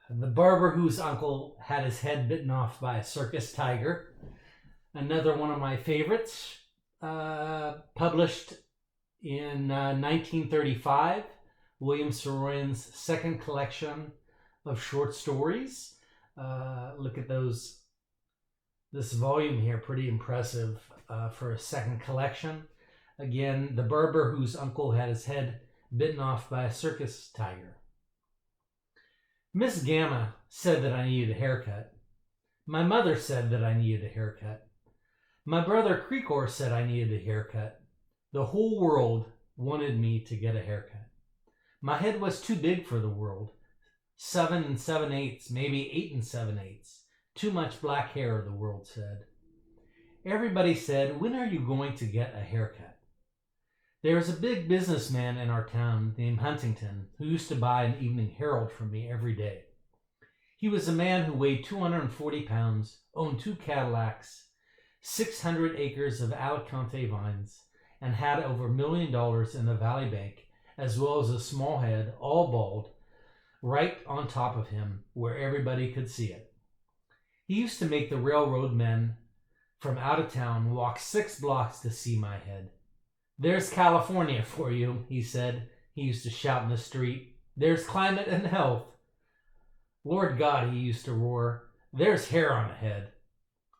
The barber whose uncle had his head bitten off by a circus tiger. Another one of my favorites, published in 1935, William Saroyan's second collection of short stories. Look at this volume here, pretty impressive for a second collection. Again, the barber whose uncle had his head bitten off by a circus tiger. Miss Gamma said that I needed a haircut. My mother said that I needed a haircut. My brother Creekor said I needed a haircut. The whole world wanted me to get a haircut. My head was too big for the world. 7 7/8, maybe 8 7/8. Too much black hair, the world said. Everybody said, when are you going to get a haircut? There was a big businessman in our town named Huntington who used to buy an Evening Herald from me every day. He was a man who weighed 240 pounds, owned 2 Cadillacs, 600 acres of Alicante vines, and had over $1 million in the Valley Bank, as well as a small head, all bald, right on top of him where everybody could see it. He used to make the railroad men from out of town walk 6 blocks to see my head. There's California for you, he said. He used to shout in the street. There's climate and health. Lord God, he used to roar. There's hair on a head.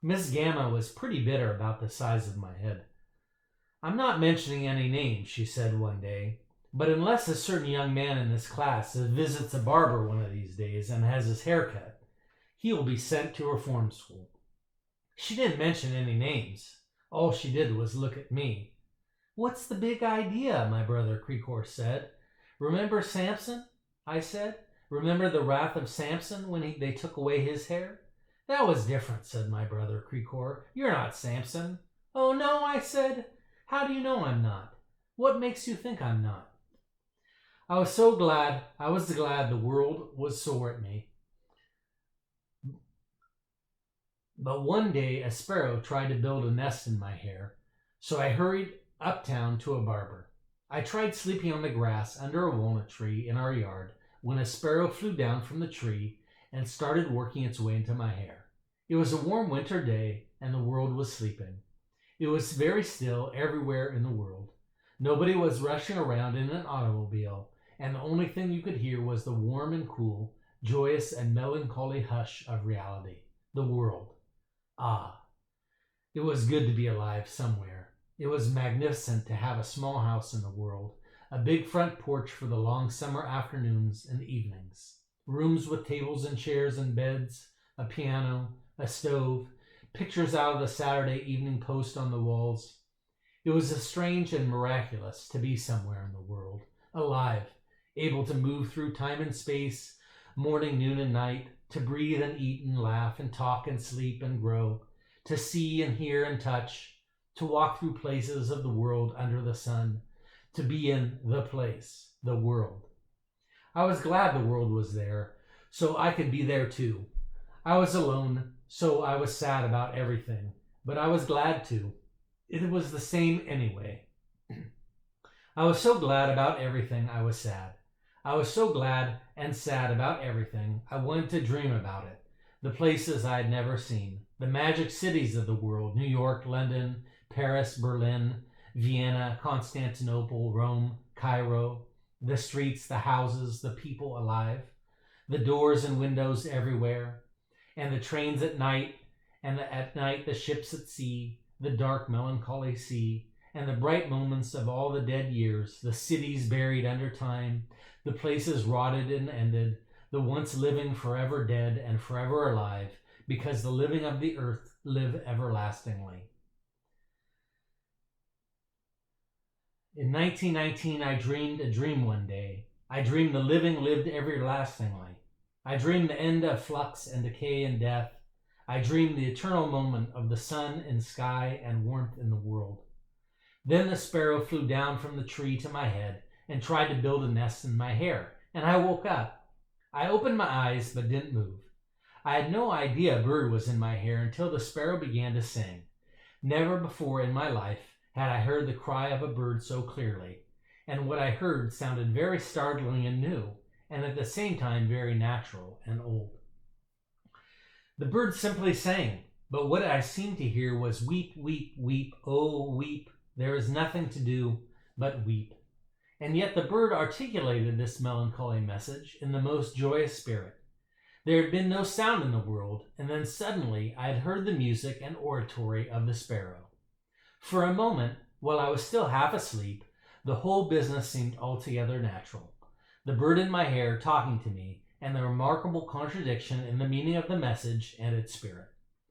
Miss Gamma was pretty bitter about the size of my head. I'm not mentioning any names, she said one day, but unless a certain young man in this class visits a barber one of these days and has his hair cut, he will be sent to reform school. She didn't mention any names. All she did was look at me. What's the big idea? My brother Creekor said. Remember Samson? I said. Remember the wrath of Samson when they took away his hair? That was different, said my brother Creekor. You're not Samson. Oh no, I said. How do you know I'm not? What makes you think I'm not? I was glad the world was sore at me. But one day a sparrow tried to build a nest in my hair, so I hurried uptown to a barber. I tried sleeping on the grass under a walnut tree in our yard when a sparrow flew down from the tree and started working its way into my hair. It was a warm winter day and the world was sleeping. It was very still everywhere in the world. Nobody was rushing around in an automobile, and the only thing you could hear was the warm and cool, joyous and melancholy hush of reality. The world. Ah, it was good to be alive somewhere. It was magnificent to have a small house in the world, a big front porch for the long summer afternoons and evenings, rooms with tables and chairs and beds, a piano, a stove, pictures out of the Saturday Evening Post on the walls. It was strange and miraculous to be somewhere in the world, alive, able to move through time and space, morning, noon, and night, to breathe and eat and laugh and talk and sleep and grow, to see and hear and touch, to walk through places of the world under the sun, to be in the place, the world. I was glad the world was there, so I could be there too. I was alone, so I was sad about everything, but I was glad too. It was the same anyway. I was so glad about everything I was sad. I was so glad and sad about everything. I wanted to dream about it. The places I had never seen. The magic cities of the world. New York, London, Paris, Berlin, Vienna, Constantinople, Rome, Cairo. The streets, the houses, the people alive. The doors and windows everywhere. And the trains at night. And at night the ships at sea. The dark melancholy sea. And the bright moments of all the dead years. The cities buried under time. The places rotted and ended, the once living forever dead and forever alive, because the living of the earth live everlastingly. In 1919, I dreamed a dream one day. I dreamed the living lived everlastingly. I dreamed the end of flux and decay and death. I dreamed the eternal moment of the sun and sky and warmth in the world. Then the sparrow flew down from the tree to my head and tried to build a nest in my hair, and I woke up. I opened my eyes but didn't move. I had no idea a bird was in my hair until the sparrow began to sing. Never before in my life had I heard the cry of a bird so clearly, and what I heard sounded very startling and new, and at the same time very natural and old. The bird simply sang, but what I seemed to hear was weep, weep, weep, oh, weep. There is nothing to do but weep. And yet the bird articulated this melancholy message in the most joyous spirit. There had been no sound in the world, and then suddenly I had heard the music and oratory of the sparrow. For a moment, while I was still half asleep, the whole business seemed altogether natural. The bird in my hair talking to me, and the remarkable contradiction in the meaning of the message and its spirit.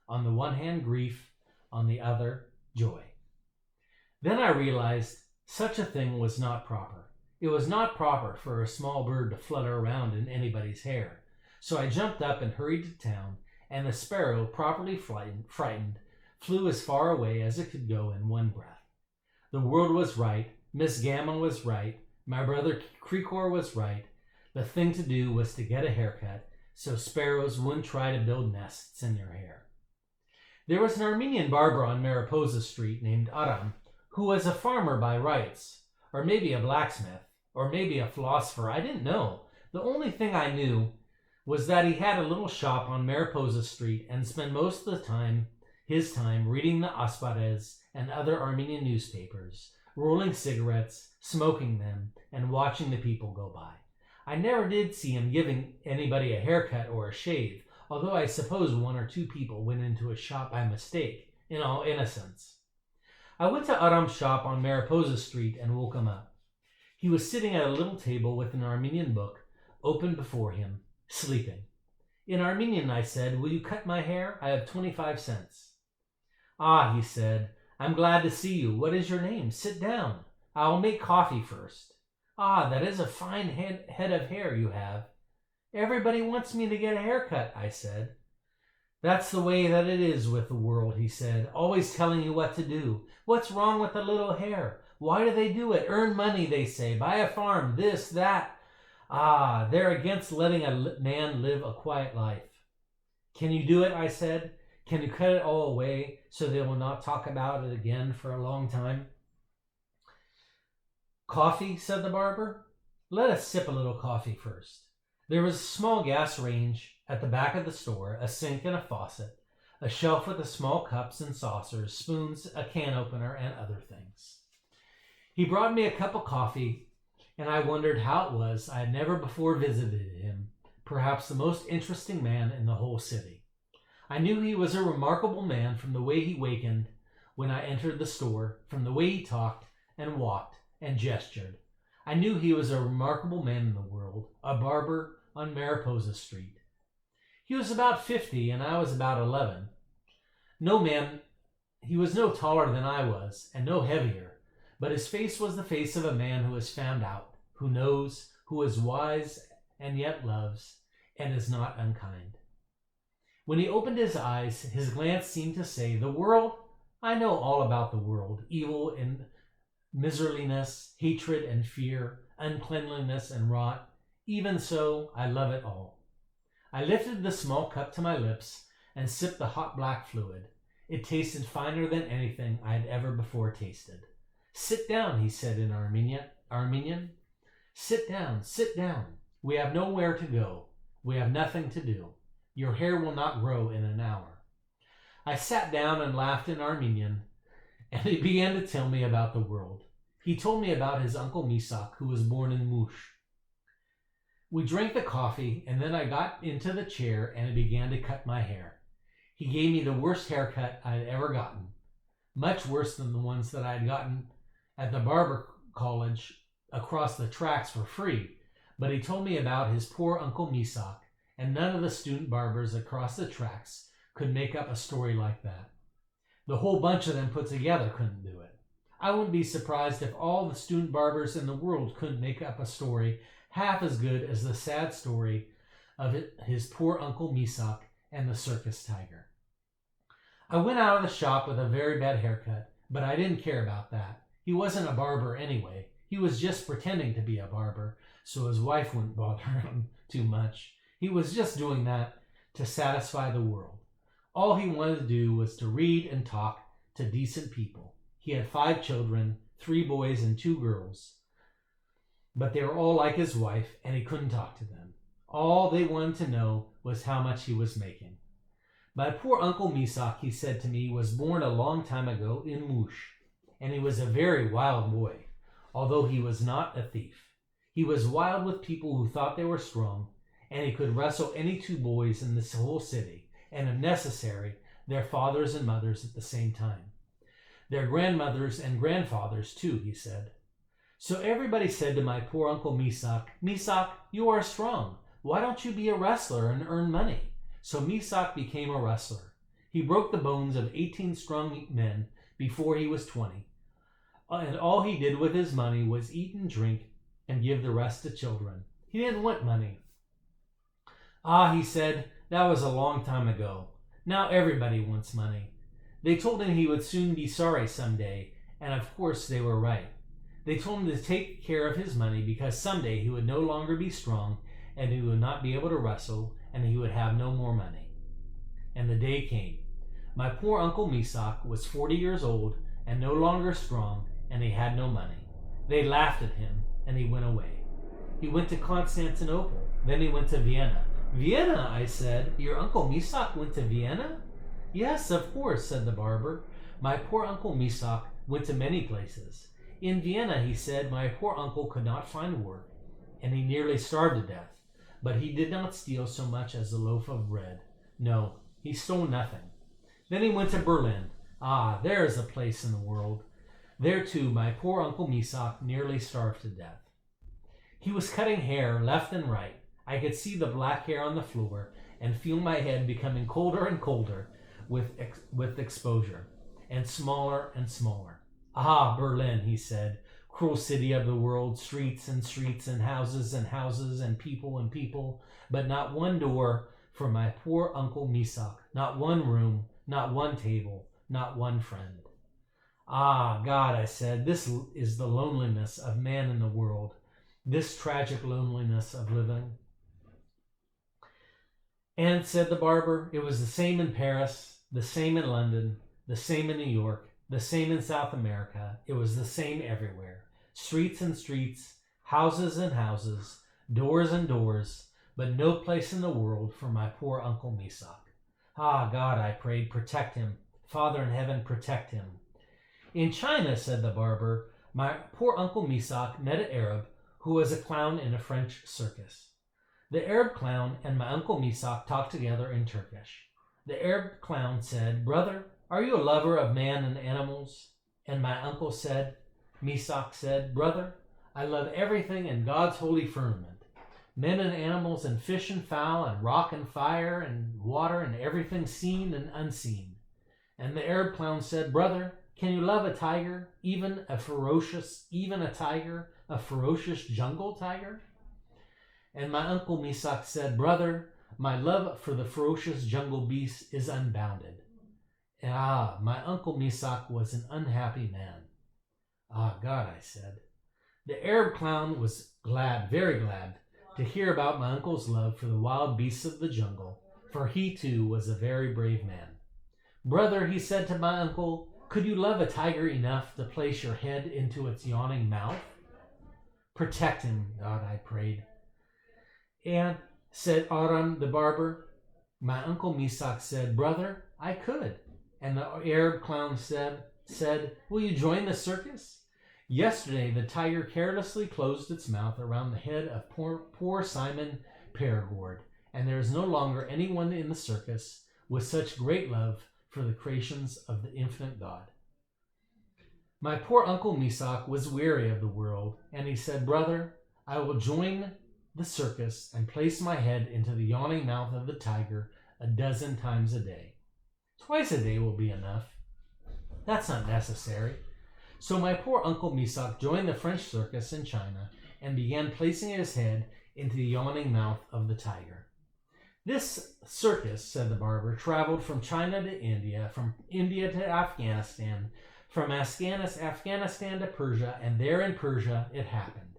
On the one hand, grief, on the other, joy. Then I realized such a thing was not proper. It was not proper for a small bird to flutter around in anybody's hair. So I jumped up and hurried to town, and the sparrow, properly frightened, flew as far away as it could go in one breath. The world was right, Miss Gamma was right, my brother Creekor was right. The thing to do was to get a haircut so sparrows wouldn't try to build nests in your hair. There was an Armenian barber on Mariposa Street named Aram, who was a farmer by rights, or maybe a blacksmith, or maybe a philosopher. I didn't know. The only thing I knew was that he had a little shop on Mariposa Street and spent most of his time reading the Asparez and other Armenian newspapers, rolling cigarettes, smoking them, and watching the people go by. I never did see him giving anybody a haircut or a shave, although I suppose one or two people went into his shop by mistake, in all innocence. I went to Aram's shop on Mariposa Street and woke him up. He was sitting at a little table with an Armenian book open before him, sleeping. In Armenian I said, "Will you cut my hair? I have 25 cents. "Ah," he said, "I'm glad to see you. What is your name? Sit down. I will make coffee first. Ah, that is a fine head of hair you have." "Everybody wants me to get a haircut," I said. "That's the way that it is with the world," he said, "always telling you what to do. What's wrong with a little hair? Why do they do it? Earn money, they say. Buy a farm, this, that. Ah, they're against letting a man live a quiet life." "Can you do it?" I said. "Can you cut it all away so they will not talk about it again for a long time?" "Coffee," said the barber. "Let us sip a little coffee first." There was a small gas range at the back of the store, a sink and a faucet, a shelf with the small cups and saucers, spoons, a can opener, and other things. He brought me a cup of coffee, and I wondered how it was I had never before visited him, perhaps the most interesting man in the whole city. I knew he was a remarkable man from the way he wakened when I entered the store, from the way he talked and walked and gestured. I knew he was a remarkable man in the world, a barber on Mariposa Street. He was about 50 and I was about 11. He was no taller than I was and no heavier, but his face was the face of a man who has found out, who knows, who is wise and yet loves, and is not unkind. When he opened his eyes, his glance seemed to say, "The world? I know all about the world, evil and miserliness, hatred and fear, uncleanliness and rot. Even so, I love it all." I lifted the small cup to my lips and sipped the hot black fluid. It tasted finer than anything I had ever before tasted. "Sit down," he said in Armenian. Sit down. We have nowhere to go. We have nothing to do. Your hair will not grow in an hour." I sat down and laughed in Armenian, and he began to tell me about the world. He told me about his uncle Misak, who was born in Mush. We drank the coffee, and then I got into the chair and he began to cut my hair. He gave me the worst haircut I had ever gotten, much worse than the ones that I had gotten at the barber college across the tracks for free. But he told me about his poor Uncle Misak, and none of the student barbers across the tracks could make up a story like that. The whole bunch of them put together couldn't do it. I wouldn't be surprised if all the student barbers in the world couldn't make up a story half as good as the sad story of his poor Uncle Misak and the circus tiger. I went out of the shop with a very bad haircut, but I didn't care about that. He wasn't a barber anyway. He was just pretending to be a barber, so his wife wouldn't bother him too much. He was just doing that to satisfy the world. All he wanted to do was to read and talk to decent people. He had 5 children, 3 boys and 2 girls. but they were all like his wife, and he couldn't talk to them. All they wanted to know was how much he was making. My poor Uncle Misak, he said to me, was born a long time ago in Mush, and he was a very wild boy, although he was not a thief. He was wild with people who thought they were strong, and he could wrestle any two boys in this whole city, and if necessary, their fathers and mothers at the same time. Their grandmothers and grandfathers too, he said. So everybody said to my poor Uncle Misak, Misak, you are strong. Why don't you be a wrestler and earn money? So Misak became a wrestler. He broke the bones of 18 strong men before he was 20. And all he did with his money was eat and drink and give the rest to children. He didn't want money. Ah, he said, that was a long time ago. Now everybody wants money. They told him he would soon be sorry someday, and of course they were right. They told him to take care of his money because someday he would no longer be strong and he would not be able to wrestle and he would have no more money. And the day came. My poor Uncle Misak was 40 years old and no longer strong, and he had no money. They laughed at him, and he went away. He went to Constantinople. Then he went to Vienna. Vienna, I said. Your Uncle Misak went to Vienna? Yes, of course, said the barber. My poor Uncle Misak went to many places. In Vienna, he said, my poor uncle could not find work, and he nearly starved to death. But he did not steal so much as a loaf of bread. No, he stole nothing. Then he went to Berlin. Ah, there is a place in the world. There, too, my poor Uncle Misak nearly starved to death. He was cutting hair left and right. I could see the black hair on the floor and feel my head becoming colder and colder with exposure, and smaller and smaller. Ah, Berlin, he said, cruel city of the world, streets and streets and houses and people, but not one door for my poor Uncle Misak, not one room, not one table, not one friend. Ah, God, I said, this is the loneliness of man in the world, this tragic loneliness of living. And, said the barber, it was the same in Paris, the same in London, the same in New York, the same in South America. It was the same everywhere. Streets and streets, houses and houses, doors and doors, but no place in the world for my poor Uncle Misak. Ah, God, I prayed, protect him. Father in heaven, protect him. In China, said the barber, my poor Uncle Misak met an Arab who was a clown in a French circus. The Arab clown and my Uncle Misak talked together in Turkish. The Arab clown said, Brother, are you a lover of man and animals? And my uncle said, Misak said, Brother, I love everything in God's holy firmament, men and animals and fish and fowl and rock and fire and water and everything seen and unseen. And the Arab clown said, Brother, can you love a tiger, even a ferocious jungle tiger? And my Uncle Misak said, Brother, my love for the ferocious jungle beast is unbounded. Ah, my Uncle Misak was an unhappy man. Ah, God, I said. The Arab clown was glad, very glad, to hear about my uncle's love for the wild beasts of the jungle, for he too was a very brave man. Brother, he said to my uncle, could you love a tiger enough to place your head into its yawning mouth? Protect him, God, I prayed. And, said Aram the barber, my Uncle Misak said, Brother, I could. And the Arab clown said, will you join the circus? Yesterday the tiger carelessly closed its mouth around the head of poor Simon Perigord, and there is no longer anyone in the circus with such great love for the creations of the infinite God. My poor Uncle Misak was weary of the world, and he said, Brother, I will join the circus and place my head into the yawning mouth of the tiger 12 times a day. Twice a day will be enough. That's not necessary. So my poor Uncle Misak joined the French circus in China and began placing his head into the yawning mouth of the tiger. This circus, said the barber, traveled from China to India, from India to Afghanistan, from Afghanistan to Persia, and there in Persia it happened.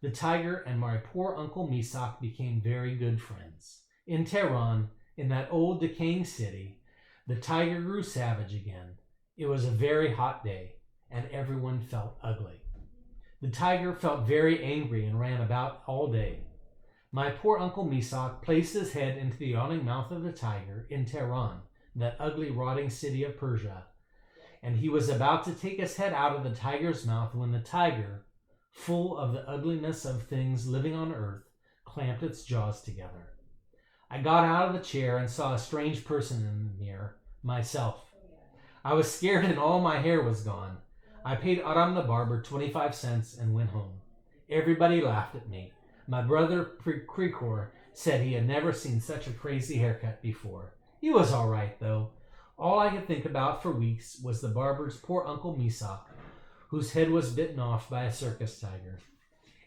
The tiger and my poor Uncle Misak became very good friends. In Tehran, in that old decaying city, the tiger grew savage again. It was a very hot day, and everyone felt ugly. The tiger felt very angry and ran about all day. My poor Uncle Misak placed his head into the yawning mouth of the tiger in Tehran, that ugly, rotting city of Persia, and he was about to take his head out of the tiger's mouth when the tiger, full of the ugliness of things living on earth, clamped its jaws together. I got out of the chair and saw a strange person in the mirror, myself. I was scared and all my hair was gone. I paid Aram the barber 25 cents and went home. Everybody laughed at me. My brother Krikor said he had never seen such a crazy haircut before. He was all right, though. All I could think about for weeks was the barber's poor Uncle Misak, whose head was bitten off by a circus tiger.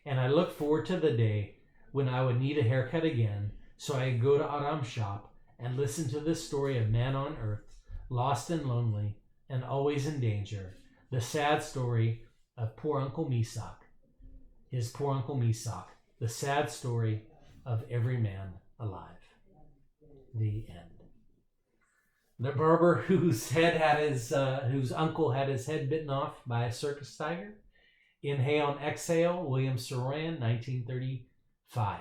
And I looked forward to the day when I would need a haircut again, so I'd go to Aram's shop and listen to this story of man on earth, lost and lonely, and always in danger. The sad story of poor Uncle Misak. His poor Uncle Misak. The sad story of every man alive. The end. The barber whose uncle had his head bitten off by a circus tiger. Inhale and exhale, William Saroyan, 1935.